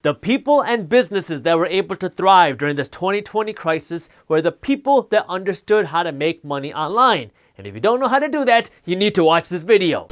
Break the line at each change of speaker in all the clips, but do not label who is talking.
The people and businesses that were able to thrive during this 2020 crisis were the people that understood how to make money online. And if you don't know how to do that, you need to watch this video.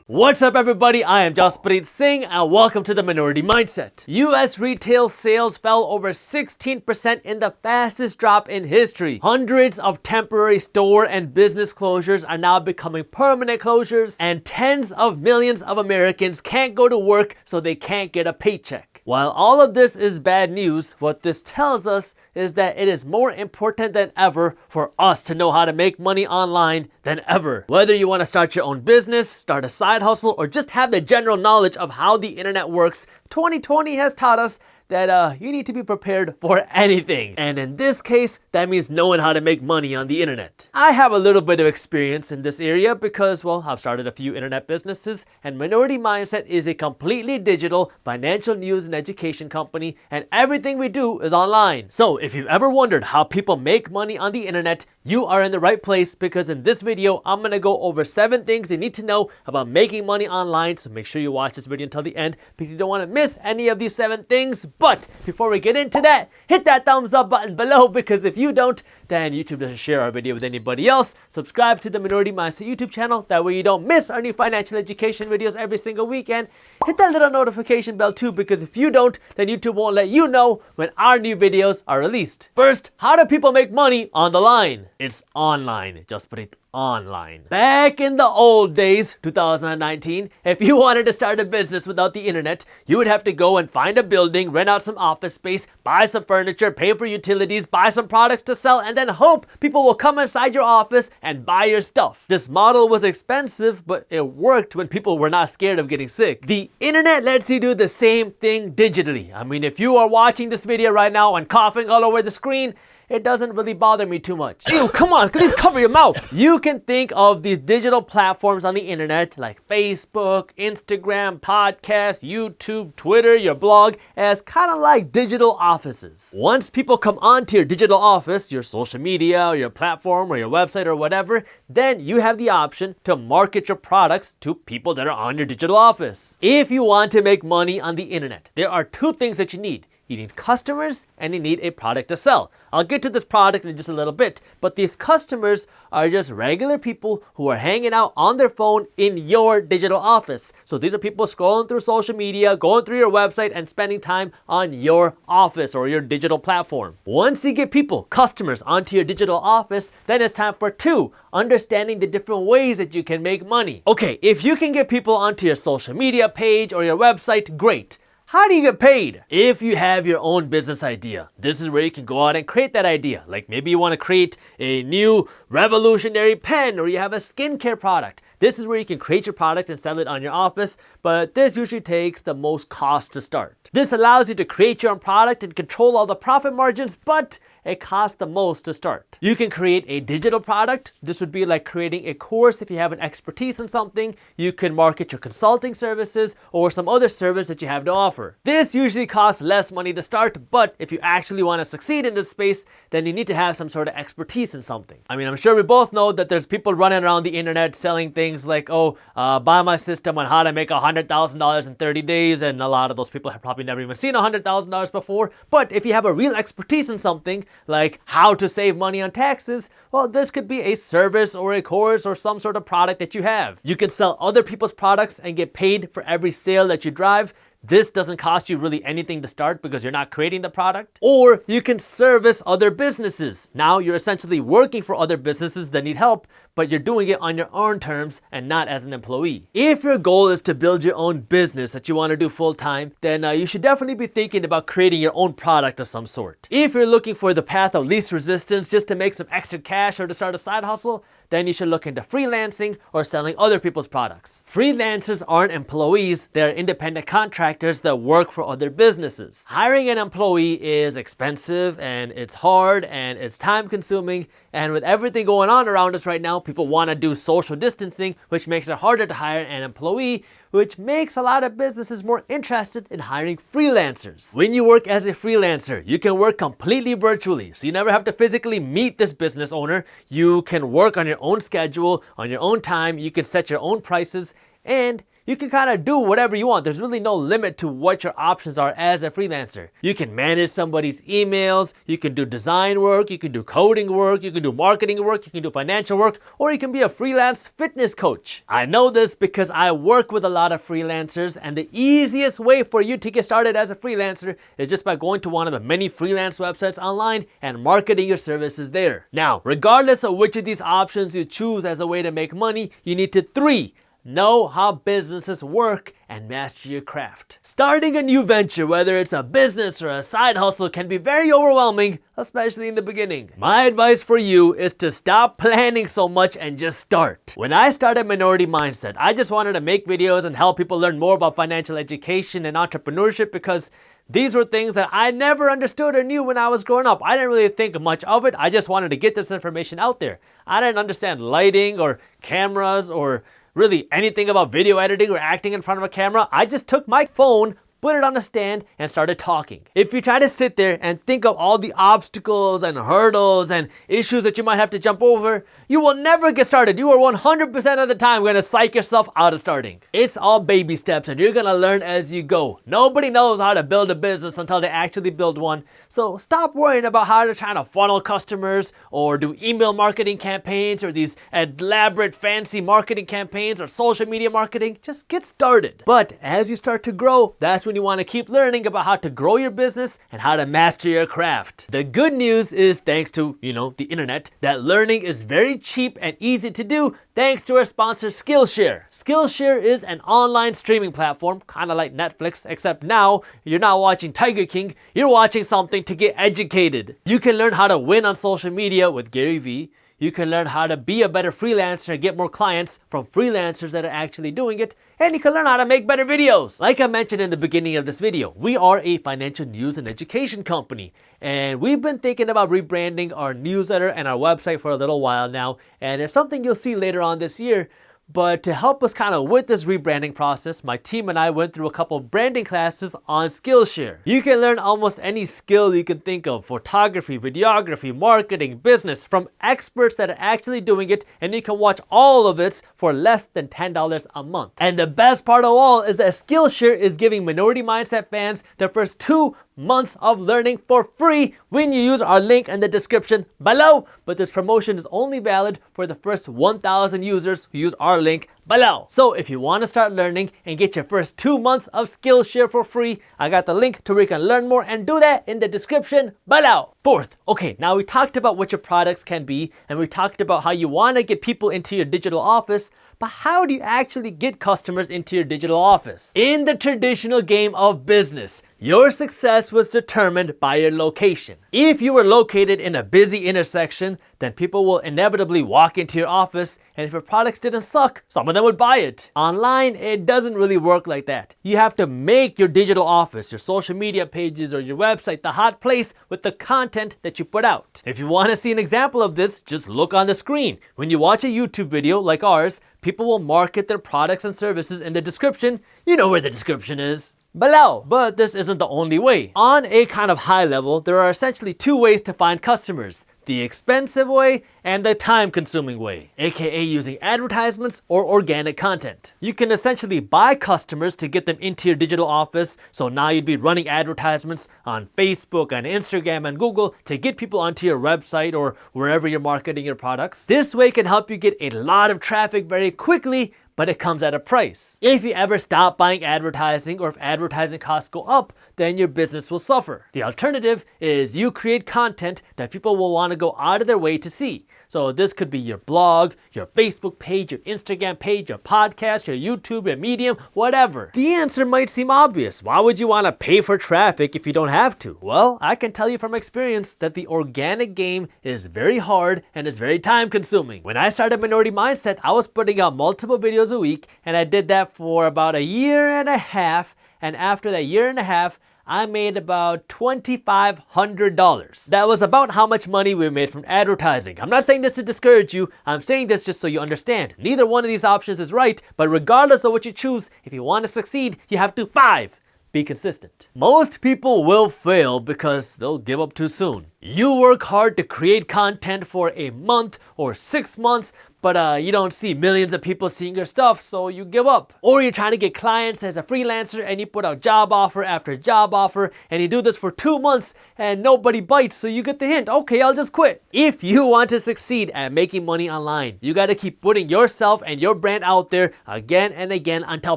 What's up everybody, I am Jaspreet Singh and welcome to the Minority Mindset. US retail sales fell over 16% in the fastest drop in history. Hundreds of temporary store and business closures are now becoming permanent closures, and tens of millions of Americans can't go to work so they can't get a paycheck. While all of this is bad news, what this tells us is that it is more important than ever for us to know how to make money online than ever. Whether you want to start your own business, start a side hustle, or just have the general knowledge of how the internet works, 2020 has taught us that you need to be prepared for anything. And in this case, that means knowing how to make money on the internet. I have a little bit of experience in this area because, well, I've started a few internet businesses, and Minority Mindset is a completely digital financial news and education company, and everything we do is online. So if you've ever wondered how people make money on the internet, you are in the right place, because in this video, I'm gonna go over 7 things you need to know about making money online. So make sure you watch this video until the end because you don't want to miss any of these 7 things. But before we get into that, hit that thumbs up button below, because if you don't, then YouTube doesn't share our video with anybody else. Subscribe to the Minority Mindset YouTube channel. That way you don't miss our new financial education videos every single weekend. Hit that little notification bell too, because if you don't, then YouTube won't let you know when our new videos are released. First, how do people make money on the line? It's online. Just put it online. Back in the old days, 2019, if you wanted to start a business without the internet, you would have to go and find a building, rent out some office space, buy some furniture, pay for utilities, buy some products to sell, and then hope people will come inside your office and buy your stuff. This model was expensive, but it worked when people were not scared of getting sick. The internet lets you do the same thing digitally. I mean, if you are watching this video right now and coughing all over the screen, it doesn't really bother me too much. Ew, come on, please cover your mouth. You can think of these digital platforms on the internet like Facebook, Instagram, podcasts, YouTube, Twitter, your blog as kind of like digital offices. Once people come onto your digital office, your social media or your platform or your website or whatever, then you have the option to market your products to people that are on your digital office. If you want to make money on the internet, there are 2 things that you need. You need customers and you need a product to sell. I'll get to this product in just a little bit, but these customers are just regular people who are hanging out on their phone in your digital office. So these are people scrolling through social media, going through your website, and spending time on your office or your digital platform. Once you get people, customers, onto your digital office, then it's time for 2, understanding the different ways that you can make money. Okay, if you can get people onto your social media page or your website, great. How do you get paid? If you have your own business idea, this is where you can go out and create that idea. Like maybe you want to create a new revolutionary pen, or you have a skincare product. This is where you can create your product and sell it on your office, but this usually takes the most cost to start. This allows you to create your own product and control all the profit margins, but it costs the most to start. You can create a digital product. This would be like creating a course if you have an expertise in something. You can market your consulting services or some other service that you have to offer. This usually costs less money to start, but if you actually want to succeed in this space, then you need to have some sort of expertise in something. I mean, I'm sure we both know that there's people running around the internet selling things like, buy my system on how to make $100,000 in 30 days. And a lot of those people have probably never even seen $100,000 before. But if you have a real expertise in something, like how to save money on taxes, well, this could be a service or a course or some sort of product that you have. You can sell other people's products and get paid for every sale that you drive. This doesn't cost you really anything to start because you're not creating the product. Or you can service other businesses. Now you're essentially working for other businesses that need help, but you're doing it on your own terms and not as an employee. If your goal is to build your own business that you want to do full time, then you should definitely be thinking about creating your own product of some sort. If you're looking for the path of least resistance just to make some extra cash or to start a side hustle, then you should look into freelancing or selling other people's products. Freelancers aren't employees, they're independent contractors contractors that work for other businesses. Hiring an employee is expensive and it's hard and it's time consuming, and with everything going on around us right now, people want to do social distancing, which makes it harder to hire an employee, which makes a lot of businesses more interested in hiring freelancers. When you work as a freelancer, you can work completely virtually, so you never have to physically meet this business owner. You can work on your own schedule, on your own time, you can set your own prices, and you can kind of do whatever you want. There's really no limit to what your options are as a freelancer. You can manage somebody's emails, you can do design work, you can do coding work, you can do marketing work, you can do financial work, or you can be a freelance fitness coach. I know this because I work with a lot of freelancers, and the easiest way for you to get started as a freelancer is just by going to one of the many freelance websites online and marketing your services there. Now, regardless of which of these options you choose as a way to make money, you need to know how businesses work and master your craft. Starting a new venture, whether it's a business or a side hustle, can be very overwhelming, especially in the beginning. My advice for you is to stop planning so much and just start. When I started Minority Mindset, I just wanted to make videos and help people learn more about financial education and entrepreneurship because these were things that I never understood or knew when I was growing up. I didn't really think much of it. I just wanted to get this information out there. I didn't understand lighting or cameras or really anything about video editing or acting in front of a camera. I just took my phone, put it on a stand, and started talking. If you try to sit there and think of all the obstacles and hurdles and issues that you might have to jump over, you will never get started. You are 100% of the time going to psych yourself out of starting. It's all baby steps, and you're going to learn as you go. Nobody knows how to build a business until they actually build one. So stop worrying about how to try to funnel customers or do email marketing campaigns or these elaborate fancy marketing campaigns or social media marketing. Just get started. But as you start to grow, that's when you want to keep learning about how to grow your business and how to master your craft. The good news is, thanks to, the internet, that learning is very cheap and easy to do thanks to our sponsor Skillshare. Skillshare is an online streaming platform, kind of like Netflix, except now you're not watching Tiger King, you're watching something to get educated. You can learn how to win on social media with Gary Vee. You can learn how to be a better freelancer and get more clients from freelancers that are actually doing it. And you can learn how to make better videos. Like I mentioned in the beginning of this video, we are a financial news and education company. And we've been thinking about rebranding our newsletter and our website for a little while now. And it's something you'll see later on this year. But to help us kind of with this rebranding process, my team and I went through a couple of branding classes on Skillshare. You can learn almost any skill you can think of: photography, videography, marketing, business, from experts that are actually doing it, and you can watch all of it for less than $10 a month. And the best part of all is that Skillshare is giving Minority Mindset fans their first 2 months of learning for free when you use our link in the description below. But this promotion is only valid for the first 1,000 users who use our link below. So if you want to start learning and get your first 2 months of Skillshare for free, I got the link to where you can learn more and do that in the description below. Fourth, okay, now we talked about what your products can be, and we talked about how you want to get people into your digital office, but how do you actually get customers into your digital office? In the traditional game of business, your success was determined by your location. If you were located in a busy intersection, then people will inevitably walk into your office, and if your products didn't suck, some of them would buy it. Online, it doesn't really work like that. You have to make your digital office, your social media pages, or your website the hot place with the content that you put out. If you want to see an example of this, just look on the screen. When you watch a YouTube video like ours, people will market their products and services in the description. You know where the description is. Below. But this isn't the only way. On a kind of high level, there are essentially 2 ways to find customers: the expensive way and the time-consuming way, aka using advertisements or organic content. You can essentially buy customers to get them into your digital office, so now you'd be running advertisements on Facebook, on Instagram, and Google to get people onto your website or wherever you're marketing your products. This way can help you get a lot of traffic very quickly, but it comes at a price. If you ever stop buying advertising, or if advertising costs go up, then your business will suffer. The alternative is you create content that people will want to go out of their way to see. So this could be your blog, your Facebook page, your Instagram page, your podcast, your YouTube, your Medium, whatever. The answer might seem obvious. Why would you want to pay for traffic if you don't have to? Well, I can tell you from experience that the organic game is very hard and is very time consuming. When I started Minority Mindset, I was putting out multiple videos a week, and I did that for about a year and a half. and after that year and a half, I made about $2,500. That was about how much money we made from advertising. I'm not saying this to discourage you, I'm saying this just so you understand. Neither one of these options is right, but regardless of what you choose, if you want to succeed, you have to 5. Be consistent. Most people will fail because they'll give up too soon. You work hard to create content for a month or 6 months, but you don't see millions of people seeing your stuff, so you give up. Or you're trying to get clients as a freelancer and you put out job offer after job offer and you do this for 2 months and nobody bites, so you get the hint, okay, I'll just quit. If you want to succeed at making money online, you gotta keep putting yourself and your brand out there again and again until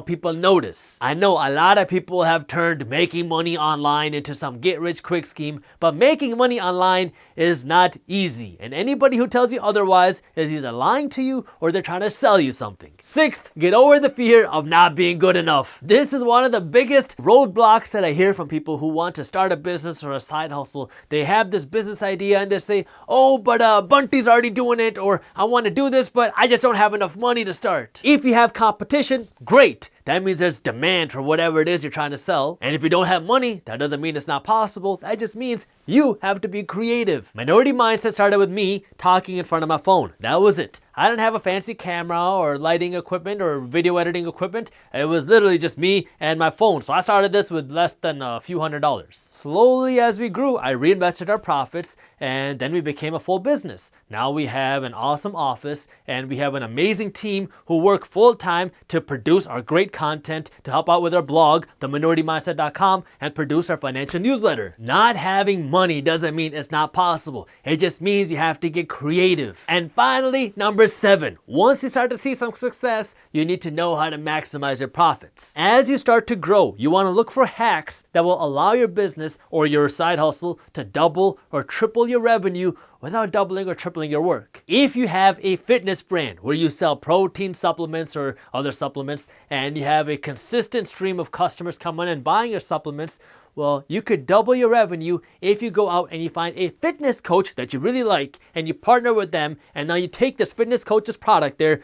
people notice. I know a lot of people have turned making money online into some get-rich-quick scheme, but making money online is not easy, and anybody who tells you otherwise is either lying to you or they're trying to sell you something. 6th, get over the fear of not being good enough. This is one of the biggest roadblocks that I hear from people who want to start a business or a side hustle. They have this business idea and they say, oh, but Bunty's already doing it, or I want to do this, but I just don't have enough money to start. If you have competition, great. That means there's demand for whatever it is you're trying to sell. And if you don't have money, that doesn't mean it's not possible. That just means you have to be creative. Minority Mindset started with me talking in front of my phone. That was it. I didn't have a fancy camera or lighting equipment or video editing equipment. It was literally just me and my phone. So I started this with less than a few $100s. Slowly as we grew, I reinvested our profits and then we became a full business. Now we have an awesome office and we have an amazing team who work full time to produce our great content, to help out with our blog, theminoritymindset.com, and produce our financial newsletter. Not having money doesn't mean it's not possible. It just means you have to get creative. And finally, number 7, once you start to see some success, you need to know how to maximize your profits. As you start to grow, you want to look for hacks that will allow your business or your side hustle to double or triple your revenue without doubling or tripling your work. If you have a fitness brand where you sell protein supplements or other supplements and you have a consistent stream of customers coming and buying your supplements, well, you could double your revenue if you go out and you find a fitness coach that you really like and you partner with them, and now you take this fitness coach's product, their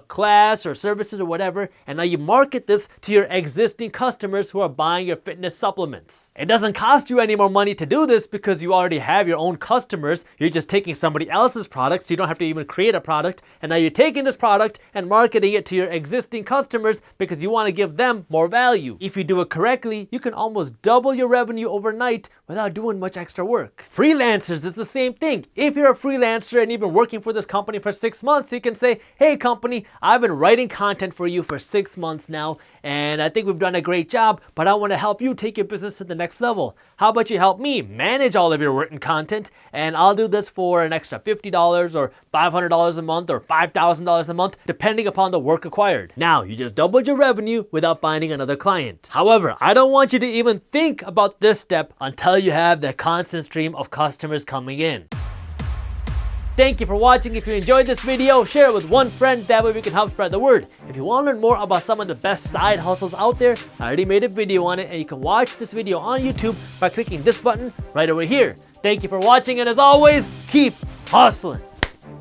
class or services or whatever, and now you market this to your existing customers who are buying your fitness supplements. It doesn't cost you any more money to do this because you already have your own customers. You're just taking somebody else's product, so you don't have to even create a product, and now you're taking this product and marketing it to your existing customers because you want to give them more value. If you do it correctly, you can almost double your revenue overnight without doing much extra work. Freelancers is the same thing. If you're a freelancer and you've been working for this company for 6 months, you can say, hey company, I've been writing content for you for 6 months now, and I think we've done a great job, but I want to help you take your business to the next level. How about you help me manage all of your written content, and I'll do this for an extra $50 or $500 a month or $5,000 a month, depending upon the work acquired. Now, you just doubled your revenue without finding another client. However, I don't want you to even think about this step until you have that constant stream of customers coming in. Thank you for watching. If you enjoyed this video, share it with one friend. That way we can help spread the word. If you want to learn more about some of the best side hustles out there, I already made a video on it, and you can watch this video on YouTube by clicking this button right over here. Thank you for watching, and as always, keep hustling.